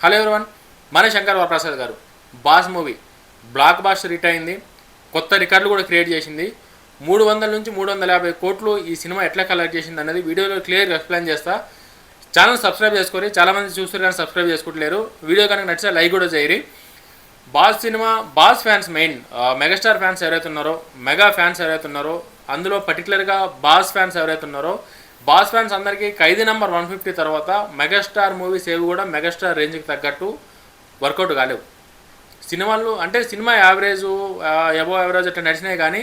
Hello everyone, మన Shankar Varaprasad Garu boss movie blockbuster hit అయింది. కొత్త రికార్డులు కూడా క్రియేట్ చేసింది. 300 నుంచి 350 కోట్లు ఈ సినిమా ఎట్లా కలెక్ట్ చేసింది అన్నది వీడియోలో క్లియర్గా ఎక్స్ప్లెయిన్ చేస్తా. ఛానల్ సబ్స్క్రైబ్ చేసుకొని చాలామంది చూస్తారు కానీ సబ్స్క్రైబ్ చేసుకోవట్లేరు. వీడియో కనుక నచ్చితే లైక్ కూడా చేయరి. Boss cinema boss fans main megastar fans ఎవరైతే ఉన్నారో, మెగా ఫ్యాన్స్ ఎవరైతే ఉన్నారో, అందులో పర్టికులర్గా బాస్ ఫ్యాన్స్ ఎవరైతే ఉన్నారో, బాస్ ఫ్యాన్స్ అందరికీ ఖైదీ నెంబర్ 150 తర్వాత మెగాస్టార్ మూవీస్ ఏవి కూడా మెగాస్టార్ రేంజ్కి తగ్గట్టు వర్కౌట్ కాలేవు. సినిమాలు అంటే సినిమా యావరేజ్ ఎబో యావరేజ్ అట్లా నడిచినాయి కానీ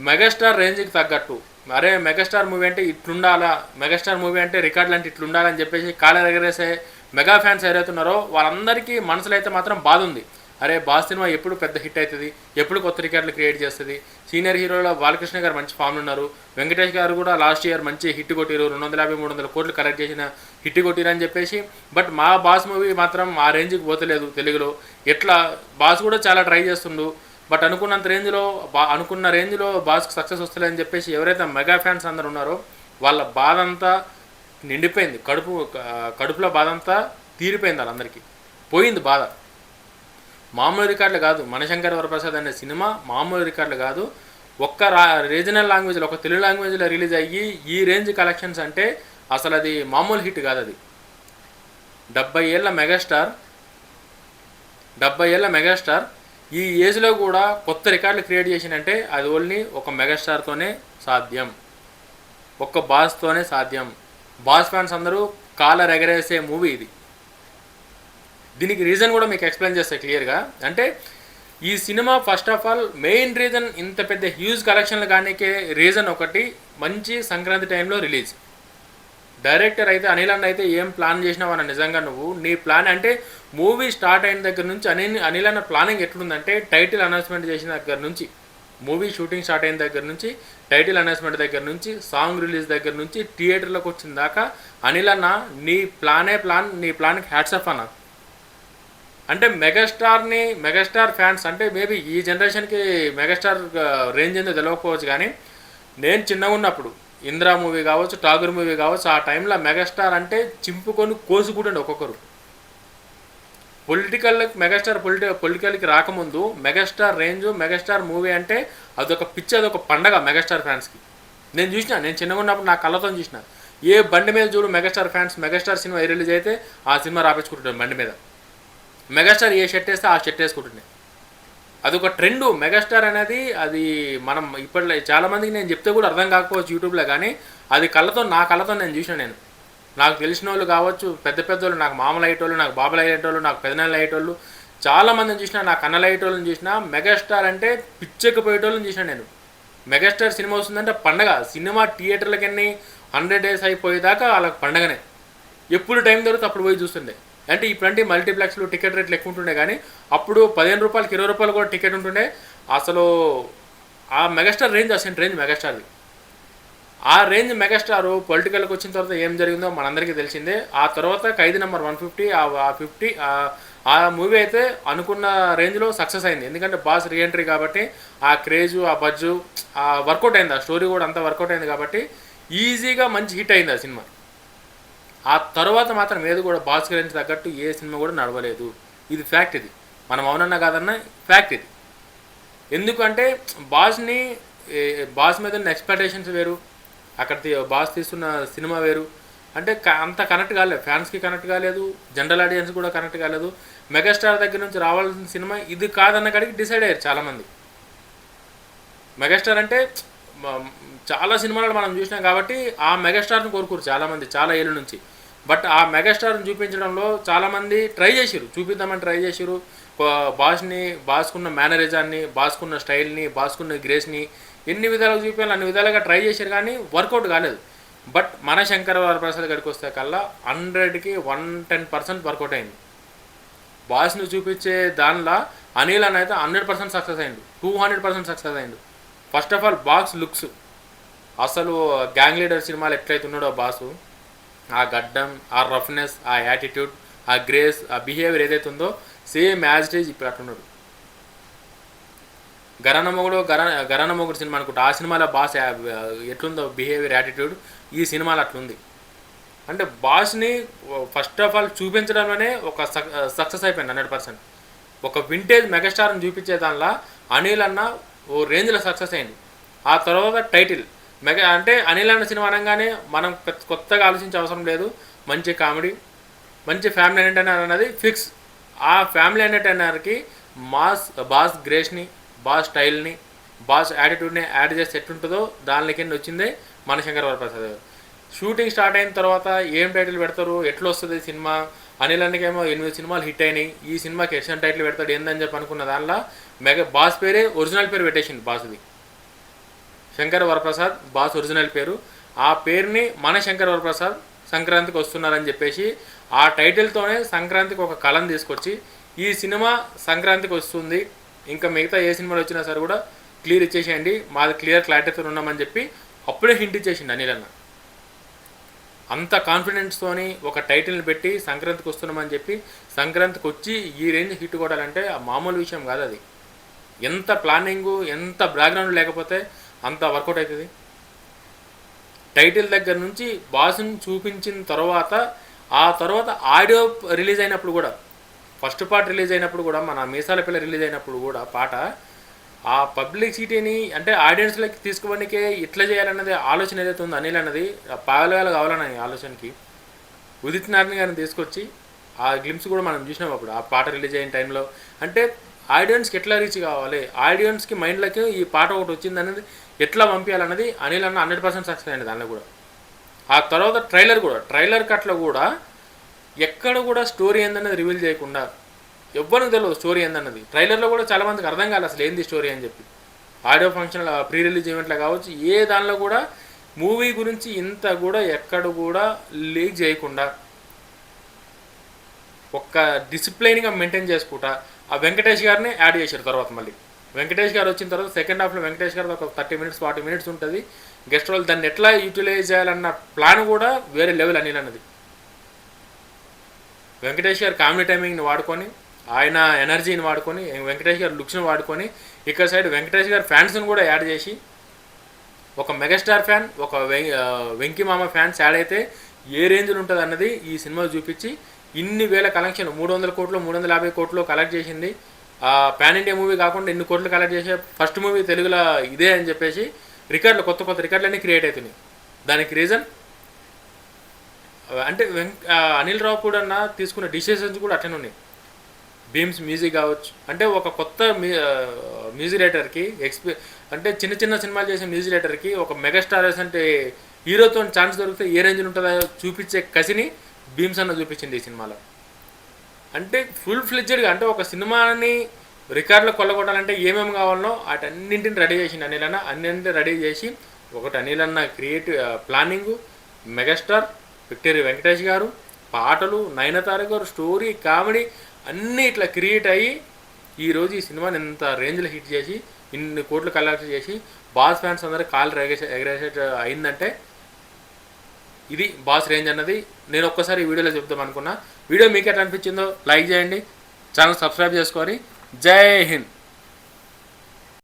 మెగాస్టార్ రేంజ్కి తగ్గట్టు అరే మెగాస్టార్ మూవీ అంటే ఇట్లుండాలా, మెగాస్టార్ మూవీ అంటే రికార్డులు అంటే ఇట్లుండాలని చెప్పేసి కాలర్ ఎగరేసే మెగా ఫ్యాన్స్ ఎవరైతే ఉన్నారో వాళ్ళందరికీ మనసులో అయితే మాత్రం బాధ ఉంది. అరే బాస్ సినిమా ఎప్పుడు పెద్ద హిట్ అవుతుంది, ఎప్పుడు కొత్త రికార్డులు క్రియేట్ చేస్తుంది. సీనియర్ హీరోలో బాలకృష్ణ గారు మంచి ఫామ్లు ఉన్నారు, వెంకటేష్ గారు కూడా లాస్ట్ ఇయర్ మంచి హిట్ కొట్టిరు, 250-300 కోట్లు కలెక్ట్ చేసిన హిట్ కొట్టిరు అని చెప్పేసి. బట్ మా బాస్ మూవీ మాత్రం ఆ రేంజ్కి పోతలేదు తెలుగులో. ఎట్లా బాస్ కూడా చాలా ట్రై చేస్తుండు, బట్ అనుకున్న రేంజ్లో బాస్కి సక్సెస్ వస్తలేదని చెప్పేసి ఎవరైతే మెగా ఫ్యాన్స్ అందరు ఉన్నారో వాళ్ళ బాధ అంతా నిండిపోయింది. కడుపులో బాధ అంతా తీరిపోయింది, వాళ్ళందరికీ పోయింది బాధ. మామూలు రికార్డులు కాదు, మనశంకర్ వరప్రసాద్ అనే సినిమా మామూలు రికార్డులు కాదు. ఒక్క రీజనల్ లాంగ్వేజ్లో, ఒక తెలుగు లాంగ్వేజ్లో రిలీజ్ అయ్యి ఈ రేంజ్ కలెక్షన్స్ అంటే అసలు అది మామూలు హిట్ కాదు. అది 70 ఏళ్ళ మెగాస్టార్ ఈ ఏజ్లో కూడా కొత్త రికార్డులు క్రియేట్ చేసినంటే అది ఓన్లీ ఒక మెగాస్టార్తోనే సాధ్యం, ఒక్క బాస్తోనే సాధ్యం. బాస్ ఫ్యాన్స్ అందరూ కాలర్ ఎగరేసే మూవీ ఇది. దీనికి రీజన్ కూడా మీకు ఎక్స్ప్లెయిన్ చేస్తే క్లియర్గా. అంటే ఈ cinema first of all main reason ఇంత పెద్ద హ్యూజ్ కలెక్షన్లు కానీకే రీజన్ ఒకటి, మంచి సంక్రాంతి టైంలో రిలీజ్. డైరెక్టర్ అయితే అనిల్ అన్న అయితే ఏం ప్లాన్ చేసినావు అన్న నిజంగా నువ్వు నీ ప్లాన్ అంటే మూవీ స్టార్ట్ అయిన దగ్గర నుంచి అనిల్ అన్న ప్లానింగ్ ఎట్లుందంటే టైటిల్ అనౌన్స్మెంట్ చేసిన దగ్గర నుంచి, మూవీ షూటింగ్ స్టార్ట్ అయిన దగ్గర నుంచి, టైటిల్ అనౌన్స్మెంట్ దగ్గర నుంచి, సాంగ్ రిలీజ్ దగ్గర నుంచి, థియేటర్లోకి వచ్చిన దాకా అనిల్ అన్న నీ ప్లాన్కి హ్యాట్స్ ఆఫ్ అన్న. అంటే మెగాస్టార్ ఫ్యాన్స్ అంటే మేబీ ఈ జనరేషన్కి మెగాస్టార్ రేంజ్ ఏందో తెలియకపోవచ్చు కానీ నేను చిన్నగా ఉన్నప్పుడు ఇంద్రా మూవీ కావచ్చు, ఠాగూర్ మూవీ కావచ్చు, ఆ టైంలో మెగాస్టార్ అంటే చింపుకొని కోసుకుంటుండే ఒక్కొక్కరు. పొలిటికల్కి రాకముందు మెగాస్టార్ రేంజ్, మెగాస్టార్ మూవీ అంటే అదొక పిచ్చి, అదొక పండగ మెగాస్టార్ ఫ్యాన్స్కి. నేను చిన్నగా ఉన్నప్పుడు నా కళ్ళతో చూసిన. ఏ బండి మీద చూడు మెగాస్టార్ సినిమా రిలీజ్ అయితే ఆ సినిమా రాపించుకుంటుంటాడు బండి మీద. మెగాస్టార్ ఏ షర్ట్ వేస్తే ఆ షర్ట్ వేసుకుంటుండే. అదొక ట్రెండ్ మెగాస్టార్ అనేది. అది మనం ఇప్పట్లో చాలామందికి నేను చెప్తే కూడా అర్థం కాకపోవచ్చు యూట్యూబ్లో, కానీ అది నా కళ్ళతో నేను చూసిన. నాకు తెలిసిన వాళ్ళు కావచ్చు, పెద్ద వాళ్ళు, నాకు మామూలు అయ్యేటోళ్ళు, నాకు బాబులు అయ్యేటోళ్ళు, నాకు పెదనాళ్ళు అయ్యేటోళ్ళు, చాలామందిని చూసిన, నాకు అన్నలు అయ్యేటోళ్ళని చూసిన. మెగాస్టార్ అంటే పిచ్చెక్కిపోయేటోళ్ళని చూసిన నేను. మెగాస్టార్ సినిమా వస్తుందంటే పండగ. సినిమా థియేటర్లకన్నీ 100 days అయిపోయేదాకా వాళ్ళకి పండగనే. ఎప్పుడు టైం దొరికితే అప్పుడు పోయి చూస్తుండే. అంటే ఇప్పుడంటే మల్టీప్లెక్స్లో టికెట్ రేట్లు ఎక్కువ ఉంటుండే, కానీ అప్పుడు 15 రూపాయలకి 20 రూపాయలు కూడా టికెట్ ఉంటుండే. అసలు ఆ మెగాస్టార్ రేంజ్ అసలు రేంజ్ మెగాస్టార్ది. ఆ రేంజ్ మెగాస్టార్ పొలిటికల్కి వచ్చిన తర్వాత ఏం జరిగిందో మనందరికీ తెలిసిందే. ఆ తర్వాత ఖైదీ నెంబర్ 150 ఆ మూవీ అయితే అనుకున్న రేంజ్లో సక్సెస్ అయింది. ఎందుకంటే బాస్ రీఎంట్రీ కాబట్టి ఆ క్రేజు, ఆ బజ్జు, ఆ వర్కౌట్ అయింది, ఆ స్టోరీ కూడా అంతా వర్కౌట్ అయింది కాబట్టి ఈజీగా మంచి హిట్ అయింది ఆ సినిమా. ఆ తర్వాత మాత్రం ఏది కూడా బాస్ రేంజ్ తగ్గట్టు ఏ సినిమా కూడా నడవలేదు. ఇది ఫ్యాక్ట్. ఇది మనం అవునన్నా కాదన్నా ఫ్యాక్ట్ ఇది. ఎందుకంటే బాస్ మీద ఉన్న ఎక్స్పెక్టేషన్స్ వేరు, అక్కడ బాస్ తీస్తున్న సినిమా వేరు. అంటే అంత కనెక్ట్ కాలేదు, ఫ్యాన్స్కి కనెక్ట్ కాలేదు, జనరల్ ఆడియన్స్ కూడా కనెక్ట్ కాలేదు. మెగాస్టార్ దగ్గర నుంచి రావాల్సిన సినిమా ఇది కాదన్న కాడికి డిసైడ్ అయ్యారు చాలామంది. మెగాస్టార్ అంటే చాలా సినిమాలు మనం చూసినాం కాబట్టి ఆ మెగాస్టార్ని కోరుకోరు చాలామంది చాలా ఏళ్ళ నుంచి. బట్ ఆ మెగాస్టార్ని చూపించడంలో చాలామంది చూపిద్దామని ట్రై చేసిరు. బాస్కున్న మేనరిజాన్ని, బాస్కున్న స్టైల్ని, బాస్కున్న గ్రేస్ని ఎన్ని విధాలుగా చూపించాలి అన్ని విధాలుగా ట్రై చేశారు కానీ వర్కౌట్ కాలేదు. బట్ మన శంకర్ వరప్రసాద్ గడికి వస్తే కల్లా 100కి 110% వర్కౌట్ అయింది. బాస్ని చూపించే దానిలో అనిల్ అని అయితే 100% సక్సెస్ అయింది, 200% సక్సెస్ అయింది. First of all boss looks, అసలు గ్యాంగ్ లీడర్ సినిమాలు ఎట్లయితే ఉన్నాడో బాసు, ఆ గడ్డం, ఆ రఫ్నెస్, ఆ యాటిట్యూడ్, ఆ గ్రేస్, ఆ బిహేవియర్ ఏదైతే ఉందో సేమ్ యాజ్ ఇట్ ఈజ్ ఇప్పుడు అట్లున్నాడు. గరాన మొగుడు సినిమా అనుకుంటా, ఆ సినిమాలో బాస్ ఎట్లుందో బిహేవియర్, యాటిట్యూడ్ ఈ సినిమాలో అట్లుంది. అంటే బాస్ని ఫస్ట్ ఆఫ్ ఆల్ చూపించడంలోనే ఒక సక్సెస్ అయిపోయింది 100%. ఒక వింటేజ్ మెగాస్టార్ని చూపించే దానిలో అనిల్ అన్న ఓ రేంజ్లో సక్సెస్ అయింది. ఆ తర్వాత టైటిల్ మెగా అంటే అనిల్ అన్న సినిమా అనగానే మనం కొత్తగా ఆలోచించే అవసరం లేదు. మంచి కామెడీ, మంచి ఫ్యామిలీ ఎంటర్టైనర్ అనేది ఫిక్స్. ఆ ఫ్యామిలీ ఎంటర్టైనర్కి బాస్ గ్రేస్ని, బాస్ స్టైల్ని, బాస్ యాటిట్యూడ్ని యాడ్ చేస్తే ఎట్లుంటుందో దాని కింద వచ్చిందే మన శంకర్ వరప్రసాద్ గారు. షూటింగ్ స్టార్ట్ అయిన తర్వాత ఏం టైటిల్ పెడతారు, ఎట్లా వస్తుంది సినిమా, అనిల్ అన్నకేమో 8 సినిమాలు హిట్ అయినాయి, ఈ సినిమాకి ఎక్షన్ టైటిల్ పెడతాడు ఏందని చెప్పి అనుకున్న దానిలో బాస్ పేరే ఒరిజినల్ పేరు పెట్టేసింది బాస్ది. శంకర్ వరప్రసాద్ బాస్ ఒరిజినల్ పేరు. ఆ పేరుని మన శంకర్ వరప్రసాద్ సంక్రాంతికి వస్తున్నారని చెప్పేసి ఆ టైటిల్తోనే సంక్రాంతికి ఒక కళం తీసుకొచ్చి ఈ సినిమా సంక్రాంతికి వస్తుంది, ఇంకా మిగతా ఏ సినిమాలు వచ్చినా సరే కూడా క్లియర్ ఇచ్చేసేయండి, మాది క్లారిటీతో ఉన్నామని చెప్పి అప్పుడే హింట్ ఇచ్చేసింది అనిల్ అన్న. అంత కాన్ఫిడెన్స్తోని ఒక టైటిల్ని పెట్టి సంక్రాంతికి వస్తున్నామని చెప్పి సంక్రాంతికి వచ్చి ఈ రేంజ్ హిట్ కొట్టాలంటే మామూలు విషయం కాదు. అది ఎంత ప్లానింగు, ఎంత బ్యాక్గ్రౌండ్ లేకపోతే అంత వర్కౌట్ అవుతుంది. టైటిల్ దగ్గర నుంచి బాస్ని చూపించిన తర్వాత ఆ తర్వాత ఆడియో రిలీజ్ అయినప్పుడు కూడా, ఫస్ట్ పార్ట్ రిలీజ్ అయినప్పుడు కూడా, మన మీసాల పిల్ల రిలీజ్ అయినప్పుడు కూడా పాట ఆ పబ్లిసిటీని అంటే ఆడియన్స్లోకి తీసుకోవడానికే ఇట్లా చేయాలన్నది ఆలోచన ఏదైతే ఉందో అనిల్ అన్నది పాలవేళ కావాలన్న ఆలోచనకి ఉదిత్ నారాయణ గారిని తీసుకొచ్చి ఆ గ్లిమ్స్ కూడా మనం చూసినాం అప్పుడు ఆ పాట రిలీజ్ అయిన టైంలో. అంటే ఆడియన్స్కి ఎట్లా రీచ్ కావాలి, ఆడియన్స్కి మైండ్లోకి ఈ పాట ఒకటి వచ్చింది అనేది ఎట్లా పంపించాలన్నది అనిల్ అన్న 100% సక్సెస్ అయింది దానిలో కూడా. ఆ తర్వాత ట్రైలర్ కట్లో కూడా ఎక్కడ కూడా స్టోరీ ఏందన్నది రివీల్ చేయకుండా, ఎవ్వరికి తెలియదు స్టోరీ ఏందన్నది. ట్రైలర్లో కూడా చాలామందికి అర్థం కాలేదు అసలు ఏంది స్టోరీ అని చెప్పి. ఆడియో ఫంక్షన్ ప్రీ రిలీజ్ ఈవెంట్లో కావచ్చు, ఏ దానిలో కూడా మూవీ గురించి ఇంత కూడా ఎక్కడ కూడా లీక్ చేయకుండా ఒక్క డిసిప్లైన్గా మెయింటైన్ చేసుకుంటా ఆ వెంకటేష్ గారిని యాడ్ చేశారు. తర్వాత మళ్ళీ వెంకటేష్ గారు వచ్చిన తర్వాత సెకండ్ హాఫ్లో వెంకటేష్ గారు ఒక 30 minutes 40 minutes ఉంటుంది గెస్ట్ రోల్. దాన్ని ఎట్లా యూటిలైజ్ చేయాలన్న ప్లాన్ కూడా వేరే లెవెల్ అనిల్ అన్నది. వెంకటేష్ గారు కామెడీ టైమింగ్ని వాడుకొని, ఆయన ఎనర్జీని వాడుకొని, వెంకటేష్ గారు లుక్స్ని వాడుకొని, ఇక్కడ సైడ్ వెంకటేష్ గారి ఫ్యాన్స్ని కూడా యాడ్ చేసి ఒక మెగాస్టార్ ఫ్యాన్, ఒక వెంకీ మామ ఫ్యాన్స్ యాడ్ అయితే ఏ రేంజ్లో ఉంటుంది అన్నది ఈ సినిమా చూపించి ఇన్ని వేల కలెక్షన్ 300 కోట్లు 350 కోట్లు కలెక్ట్ చేసింది. పాన్ ఇండియా మూవీ కాకుండా ఇన్ని కోట్లు కలెక్ట్ చేసే ఫస్ట్ మూవీ తెలుగులో ఇదే అని చెప్పేసి రికార్డులు, కొత్త రికార్డులన్నీ క్రియేట్ అవుతున్నాయి. దానికి రీజన్ అంటే అనిల్ రావుపూడి అన్న తీసుకున్న డిసిషన్స్ కూడా అట్లనే ఉన్నాయి. బీమ్స్ మ్యూజిక్ కావచ్చు, అంటే ఒక కొత్త మ్యూజిక్ రైటర్కి అంటే చిన్న సినిమాలు చేసే మ్యూజిక్ రైటర్కి ఒక మెగాస్టార్స్ అంటే హీరోతో ఛాన్స్ దొరికితే ఏ రేంజ్లో ఉంటుందో చూపించే కసిని బీమ్స్ అన్న చూపించింది ఈ సినిమాలో. అంటే ఫుల్ ఫ్లెడ్జెడ్గా అంటే ఒక సినిమాని రికార్డులో కొల్లగొట్టాలంటే ఏమేమి కావాలనో వాటన్నింటిని రెడీ చేసింది అనిల్ అన్న. అన్నింటిని రెడీ చేసి ఒకటి అనిల్ అన్న creative planning, megastar victory Venkatesh గారు, పాటలు, నయనతార గారు, స్టోరీ, కామెడీ అన్నీ ఇట్లా క్రియేట్ అయ్యి ఈరోజు ఈ సినిమాని ఎంత రేంజ్లో హిట్ చేసి ఇన్ని కోట్లు కలెక్ట్ చేసి బాస్ ఫ్యాన్స్ అందరూ కాళ్ళు ఎగరేసేట్ అయిందంటే ఇది బాస్ రేంజ్ అన్నది. నేను ఒక్కసారి ఈ వీడియోలో చెప్దాం అనుకున్నా. వీడియో మీకు ఎట్లా అనిపించిందో లైక్ చేయండి, ఛానల్ సబ్స్క్రైబ్ చేసుకొని. జై హింద్.